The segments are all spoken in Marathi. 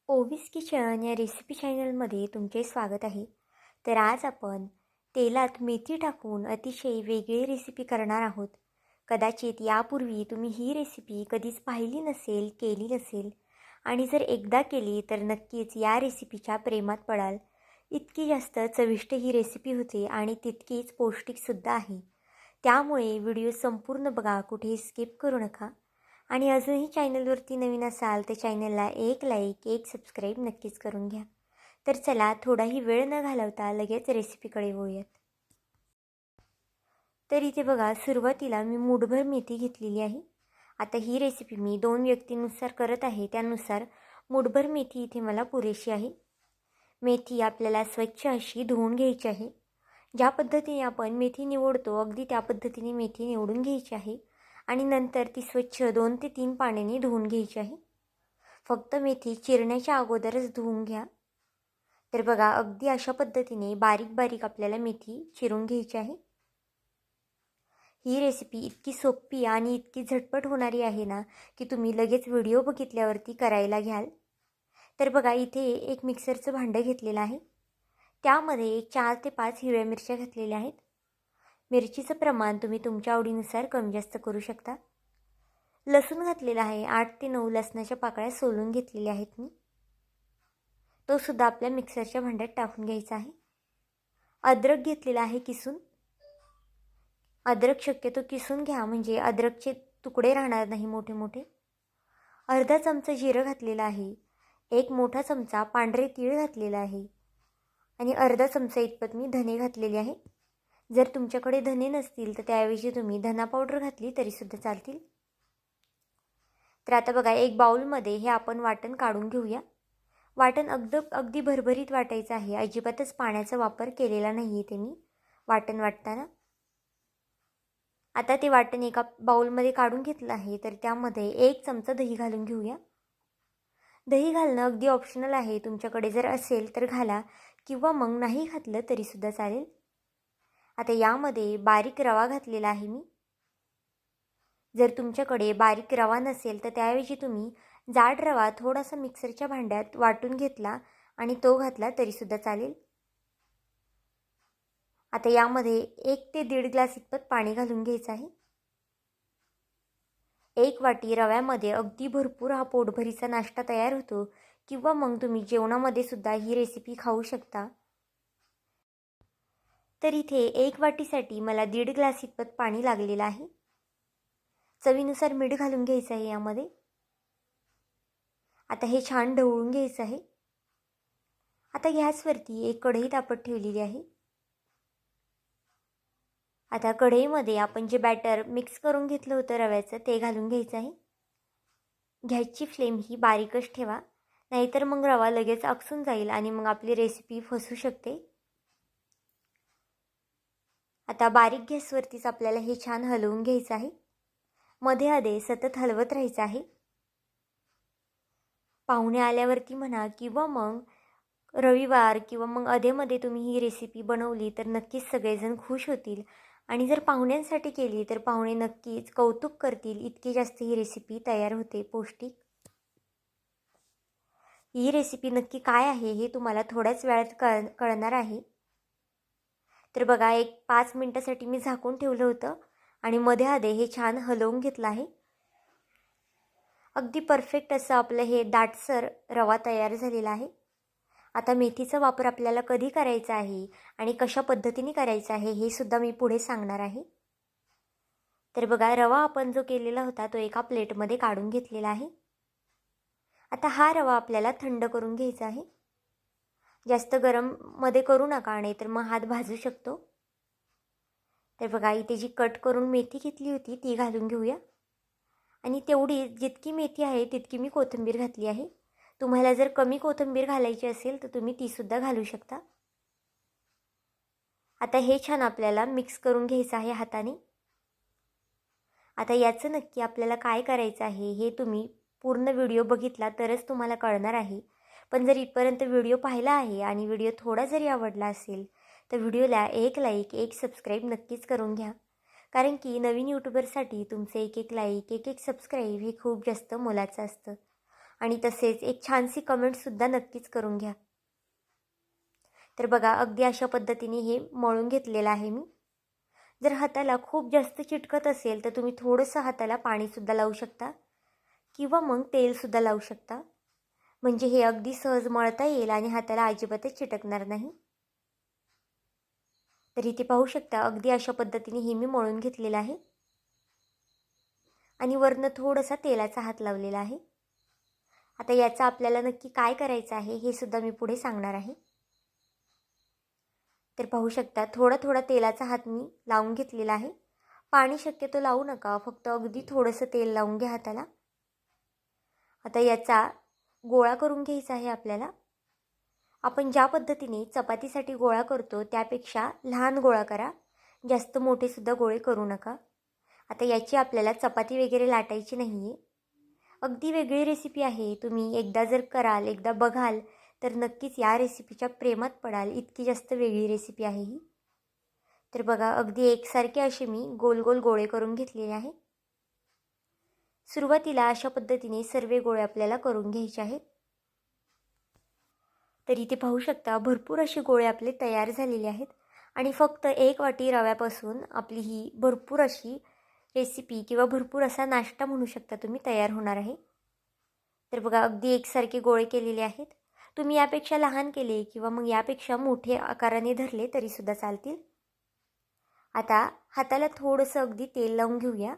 ओवीस किचन या रेसिपी चॅनलमध्ये तुमचे स्वागत आहे. तर आज आपण तेलात मेथी टाकून अतिशय वेगळी रेसिपी करणार आहोत. कदाचित यापूर्वी तुम्ही ही रेसिपी कधीच पाहिली नसेल, केली नसेल आणि जर एकदा केली तर नक्कीच या रेसिपीच्या प्रेमात पडाल. इतकी जास्त चविष्ट ही रेसिपी होते आणि तितकीच पौष्टिकसुद्धा आहे. त्यामुळे व्हिडिओ संपूर्ण बघा, कुठेही स्किप करू नका. आणि अजूनही चॅनलवरती नवीन असाल तर चॅनलला एक लाईक, एक सबस्क्राईब नक्कीच करून घ्या. तर चला, थोडाही वेळ न घालवता लगेच रेसिपीकडे वळूयात. तर इथे बघा, सुरुवातीला मी मूठभर मेथी घेतलेली आहे. आता ही रेसिपी मी 2 व्यक्तींनुसार करत आहे, त्यानुसार मूठभर मेथी इथे मला पुरेशी आहे. मेथी आपल्याला स्वच्छ अशी धुवून घ्यायची आहे. ज्या पद्धतीने आपण मेथी निवडतो अगदी त्या पद्धतीने मेथी निवडून घ्यायची आहे आणि नंतर ती स्वच्छ 2 ते 3 पाण्याने धुवून घ्यायची आहे. फक्त मेथी चिरण्याच्या अगोदरच धुवून घ्या. तर बघा, अगदी अशा पद्धतीने बारीक बारीक आपल्याला मेथी चिरून घ्यायची आहे. ही रेसिपी इतकी सोपी आणि इतकी झटपट होणारी आहे ना की तुम्ही लगेच व्हिडिओ बघितल्यावरती करायला घ्याल. तर बघा, इथे एक मिक्सरचं भांडं घेतलेलं आहे. त्यामध्ये 4 ते 5 हिरव्या मिरच्या घातलेल्या आहेत. मिरचीचं प्रमाण तुम्ही तुमच्या आवडीनुसार कमी जास्त करू शकता. लसूण घातलेला आहे. 8 ते 9 लसणाच्या पाकळ्या सोलून घेतलेल्या आहेत मी. तो सुद्धा आपल्या मिक्सरच्या भांड्यात टाकून घ्यायचा आहे. अद्रक घेतलेला आहे किसून. अद्रक शक्यतो किसून घ्या, म्हणजे अद्रकचे तुकडे राहणार नाही मोठे मोठे. अर्धा चमचा जिरं घातलेला आहे. 1 मोठा चमचा पांढरे तीळ घातलेला आहे आणि अर्धा चमचा इतपत मी धने घातलेले आहे. जर तुमच्याकडे धने नसतील तर त्याऐवजी तुम्ही धना पावडर घातली तरीसुद्धा चालतील. तर आता बघा, एक बाउलमध्ये हे आपण वाटण काढून घेऊया. वाटण अगदी भरभरीत वाटायचं आहे. अजिबातच पाण्याचा वापर केलेला नाही आहे ते मी वाटण वाटताना. आता ते वाटण एका बाउलमध्ये काढून घेतलं आहे. तर त्यामध्ये 1 चमचा दही घालून घेऊया. दही घालणं अगदी ऑप्शनल आहे. तुमच्याकडे जर असेल तर घाला किंवा मग नाही घातलं तरीसुद्धा चालेल. आता यामध्ये बारीक रवा घातलेला आहे मी. जर तुमच्याकडे बारीक रवा नसेल तर त्याऐवजी तुम्ही जाड रवा थोडासा मिक्सरच्या भांड्यात वाटून घेतला आणि तो घातला तरीसुद्धा चालेल. आता यामध्ये 1 ते 1.5 ग्लास इतपत पाणी घालून घ्यायचं आहे. 1 वाटी रव्यामध्ये अगदी भरपूर हा पोटभरीचा नाश्ता तयार होतो किंवा मग तुम्ही जेवणामध्ये सुद्धा ही रेसिपी खाऊ शकता. तर इथे 1 वाटीसाठी मला 1.5 ग्लास इतपत पाणी लागलेलं आहे. चवीनुसार मीठ घालून घ्यायचं आहे यामध्ये. आता हे छान ढवळून घ्यायचं आहे. आता गॅसवरती एक कढई तापत ठेवलेली आहे. आता कढईमध्ये आपण जे बॅटर मिक्स करून घेतलं होतं रव्याचं ते घालून घ्यायचं आहे. गॅसची फ्लेम ही बारीकच ठेवा, नाहीतर मग रवा लगेच आकसून जाईल आणि मग आपली रेसिपी फसू शकते. आता बारीक गॅसवरतीच आपल्याला हे छान हलवून घ्यायचं आहे. मध्ये अधे सतत हलवत राहायचं आहे. पाहुणे आल्यावरती म्हणा किंवा मग रविवार किंवा मग अधेमध्ये तुम्ही ही रेसिपी बनवली तर नक्कीच सगळेजण खुश होतील आणि जर पाहुण्यांसाठी केली तर पाहुणे नक्कीच कौतुक करतील. इतकी जास्त ही रेसिपी तयार होते पौष्टिक. ही रेसिपी नक्की काय आहे हे तुम्हाला थोड्याच वेळात कळणार आहे. तर बघा, एक 5 मिनटासाठी मी झाकून ठेवलं होतं आणि मध्ये अधे हे छान हलवून घेतलं आहे. अगदी परफेक्ट असं आपलं हे दाटसर रवा तयार झालेला आहे. आता मेथीचा वापर आपल्याला कधी करायचा आहे आणि कशा पद्धतीने करायचा आहे हे सुद्धा मी पुढे सांगणार आहे. तर बघा, रवा आपण जो केलेला होता तो एका प्लेटमध्ये काढून घेतलेला आहे. आता हा रवा आपल्याला थंड करून घ्यायचा आहे. जास्त गरममध्ये करू नका, नाही तर मग हात भाजू शकतो. तर बघा, इथे जी कट करून मेथी घेतली होती ती घालून घेऊया आणि तेवढी जितकी मेथी आहे तितकी मी कोथिंबीर घातली आहे. तुम्हाला जर कमी कोथिंबीर घालायची असेल तर तुम्ही तीसुद्धा घालू शकता. आता हे छान आपल्याला मिक्स करून घ्यायचं आहे हाताने. आता याचं नक्की आपल्याला काय करायचं आहे हे तुम्ही पूर्ण व्हिडिओ बघितला तरच तुम्हाला कळणार आहे. पण जर इथपर्यंत व्हिडिओ पाहिला आहे आणि व्हिडिओ थोडा जरी आवडला असेल तर व्हिडिओला एक लाईक, एक सबस्क्राईब नक्कीच करून घ्या. कारण की नवीन यूट्यूबरसाठी तुमचे एक लाईक, एक सबस्क्राईब हे खूप जास्त मोलाचं असतं. आणि तसेच एक छानशी कमेंटसुद्धा नक्कीच करून घ्या. तर बघा अगदी अशा पद्धतीने हे मळून घेतलेलं आहे मी. जर हाताला खूप जास्त चिटकत असेल तर तुम्ही थोडंसं हाताला पाणीसुद्धा लावू शकता किंवा मग तेलसुद्धा लावू शकता. म्हणजे हे अगदी सहज मळता येईल आणि हाताला अजिबातच चिटकणार नाही. तर इथे पाहू शकता अगदी अशा पद्धतीने हे मी मळून घेतलेलं आहे आणि वरनं थोडासा तेलाचा हात लावलेला आहे. आता याचा आपल्याला नक्की काय करायचं आहे हे सुद्धा मी पुढे सांगणार आहे. तर पाहू शकता थोडा थोडा तेलाचा हात मी लावून घेतलेला आहे. पाणी शक्यतो लावू नका, फक्त अगदी थोडंसं तेल लावून घ्या हाताला. आता याचा गोळा करून घ्यायचा आहे आपल्याला. आपण ज्या पद्धतीने चपातीसाठी गोळा करतो त्यापेक्षा लहान गोळा करा, जास्त मोठेसुद्धा गोळे करू नका. आता याची आपल्याला चपाती वगैरे लाटायची नाही आहे. अगदी वेगळी रेसिपी आहे. तुम्ही एकदा जर कराल, एकदा बघाल तर नक्कीच या रेसिपीच्या प्रेमात पडाल. इतकी जास्त वेगळी रेसिपी आहे ही. तर बघा अगदी एकसारखे असे मी गोल गोल गोळे करून घेतलेले आहे. सुरुवातीला अशा पद्धतीने सर्व गोळे आपल्याला करून घ्यायचे आहेत. तर इथे पाहू शकता भरपूर असे गोळे आपले तयार झालेले आहेत आणि फक्त 1 वाटी रव्यापासून आपली ही भरपूर अशी रेसिपी किंवा भरपूर असा नाश्ता म्हणू शकता तुम्ही तयार होणार आहे. तर बघा अगदी एकसारखे गोळे केलेले आहेत. तुम्ही यापेक्षा लहान केले किंवा मग यापेक्षा मोठे आकाराने धरले तरीसुद्धा चालतील. आता हाताला थोडंसं अगदी तेल लावून घेऊया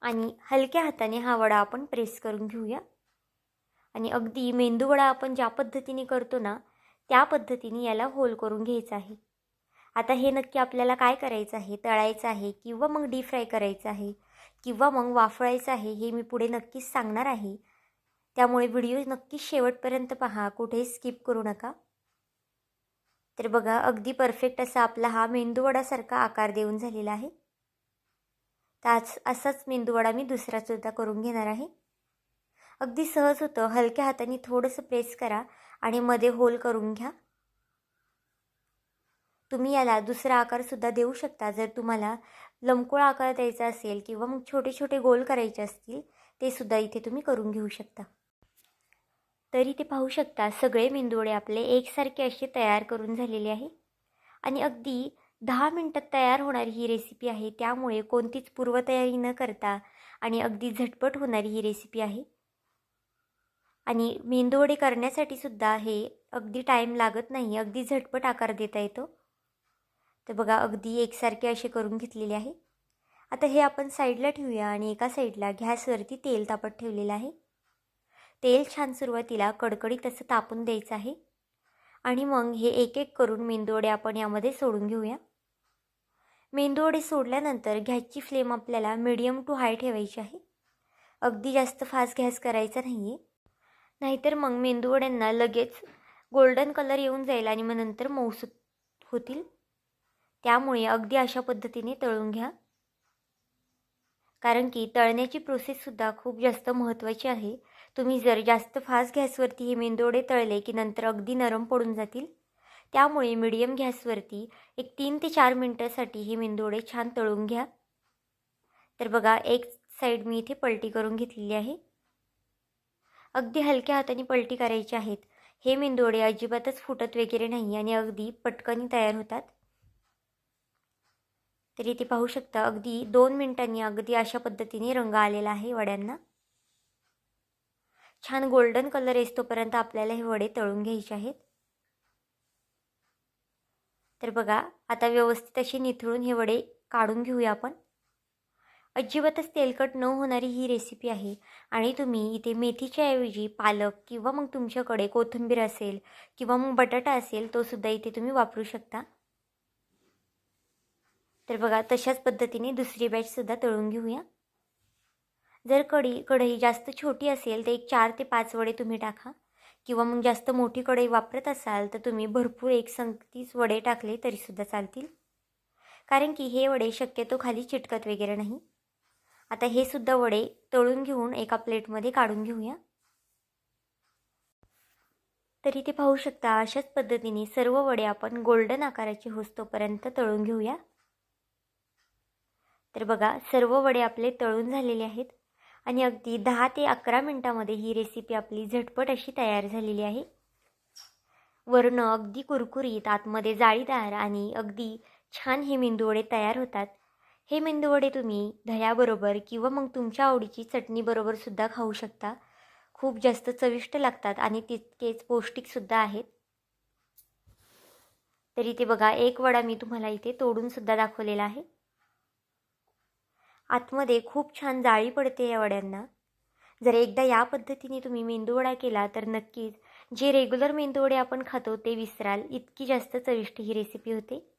आणि हलक्या हाताने हा वडा आपण प्रेस करून घेऊया. आणि अगदी मेंदूवडा आपण ज्या पद्धतीने करतो ना त्या पद्धतीने याला होल करून घ्यायचा आहे. आता हे नक्की आपल्याला काय करायचं आहे, तळायचं आहे किंवा मग डीप फ्राय करायचं आहे किंवा मग वाफवायचं आहे हे मी पुढे नक्कीच सांगणार आहे. त्यामुळे व्हिडिओ नक्कीच शेवटपर्यंत पहा, कुठेही स्किप करू नका. तर बघा अगदी परफेक्ट असा आपला हा मेंदूवडासारखा आकार देऊन झालेला आहे. त्याच असाच मेंदूवडा मी दुसरासुद्धा करून घेणार आहे. अगदी सहज होतं. हलक्या हाताने थोडंसं प्रेस करा आणि मध्ये होल करून घ्या. तुम्ही याला दुसरा आकारसुद्धा देऊ शकता. जर तुम्हाला लंबगोल आकार द्यायचा असेल किंवा मग छोटे छोटे गोल करायचे असतील ते सुद्धा इथे तुम्ही करून घेऊ शकता. तरी ते पाहू शकता सगळे मेंदूवडे आपले एकसारखे असे तयार करून झालेले आहे आणि अगदी 10 मिनिटात तयार होणारी ही रेसिपी आहे. त्यामुळे कोणतीच पूर्वतयारी न करता आणि अगदी झटपट होणारी ही रेसिपी आहे. आणि मेंदूवडे करण्यासाठी सुद्धा हे अगदी टाईम लागत नाही, अगदी झटपट आकार देता येतो. तर बघा अगदी एकसारखे असे करून घेतलेले आहे. आता हे आपण साईडला ठेवूया आणि एका साईडला गॅसवरती तेल तापत ठेवलेलं आहे. तेल छान सुरुवातीला कडकडीत असं तापून द्यायचं आहे आणि मग हे एक एक करून मेंदूवडे आपण यामध्ये सोडून घेऊया. मेंदूवडे सोडल्यानंतर गॅसची फ्लेम आपल्याला मीडियम टू हाय ठेवायची आहे. अगदी जास्त फास्ट गॅस करायचा नाही आहे, नाहीतर मग मेंदूवड्यांना लगेच गोल्डन कलर येऊन जाईल आणि मग नंतर मऊसूत होतील. त्यामुळे अगदी अशा पद्धतीने तळून घ्या, कारण की तळण्याची प्रोसेससुद्धा खूप जास्त महत्त्वाची आहे. तुम्ही जर जास्त फास्ट गॅसवरती हे मेंदूवडे तळले की नंतर अगदी नरम पडून जातील. त्यामुळे मीडियम गॅसवरती एक 3 ते 4 मिनटासाठी हे मेंदूवडे छान तळून घ्या. तर बघा एक साईड मी इथे पलटी करून घेतलेली आहे. अगदी हलक्या हाताने पलटी करायची आहेत. हे मेंदूवडे अजिबातच फुटत वगैरे नाही आणि अगदी पटकन तयार होतात. तर इथे पाहू शकता अगदी 2 मिनिटांनी अगदी अशा पद्धतीने रंग आलेला आहे वड्यांना. छान गोल्डन कलर येतोपर्यंत आपल्याला हे वडे तळून घ्यायचे आहेत. तर बघा आता व्यवस्थित अशी निथळून हे वडे काढून घेऊया आपण. अजिबातच तेलकट न होणारी ही रेसिपी आहे आणि तुम्ही इथे मेथीच्या ऐवजी पालक किंवा मग तुमच्याकडे कोथिंबीर असेल किंवा मग बटाटा असेल तो सुद्धा इथे तुम्ही वापरू शकता. तर बघा तशाच पद्धतीने दुसरी बॅचसुद्धा तळून घेऊया. जर कढई जास्त छोटी असेल तर एक 4 ते 5 वडे तुम्ही टाका किंवा मग जास्त मोठी कढई वापरत असाल तर तुम्ही भरपूर एकसंगतीच वडे टाकले तरीसुद्धा चालतील, कारण की हे वडे शक्यतो खाली चिटकत वगैरे नाही. आता हे सुद्धा वडे तळून घेऊन एका प्लेटमध्ये काढून घेऊया. तर इथे पाहू शकता अशाच पद्धतीने सर्व वडे आपण गोल्डन आकाराचे होस्तोपर्यंत तळून घेऊया. तर बघा सर्व वडे आपले तळून झालेले आहेत आणि अगदी 10 ते 11 मिनटामध्ये ही रेसिपी आपली झटपट अशी तयार झालेली आहे. वरनं अगदी कुरकुरीत, आतमध्ये जाळीदार आणि अगदी छान हे मेंदूवडे तयार होतात. हे मेंदूवडे तुम्ही दह्याबरोबर किंवा मग तुमच्या आवडीची चटणीबरोबर सुद्धा खाऊ शकता. खूप जास्त चविष्ट लागतात आणि तितकेच पौष्टिकसुद्धा आहेत. तर इथे बघा, एक वडा मी तुम्हाला इथे तोडून सुद्धा दाखवलेला आहे. आतमध्ये खूप छान जाळी पडते या वड्यांना. जर एकदा या पद्धतीने तुम्ही मेंदूवडा केला तर नक्कीच जे रेग्युलर मेंदूवडे आपण खातो ते विसराल, इतकी जास्त चविष्ट ही रेसिपी होते.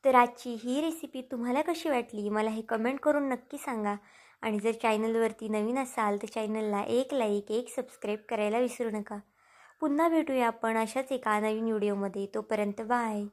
तर आजची ही रेसिपी तुम्हाला कशी वाटली मला हे कमेंट करून नक्की सांगा. आणि जर चॅनलवरती नवीन असाल तर चॅनलला एक लाईक, एक सबस्क्राईब करायला विसरू नका. पुन्हा भेटूया आपण अशाच एका नवीन व्हिडिओमध्ये. तोपर्यंत बाय.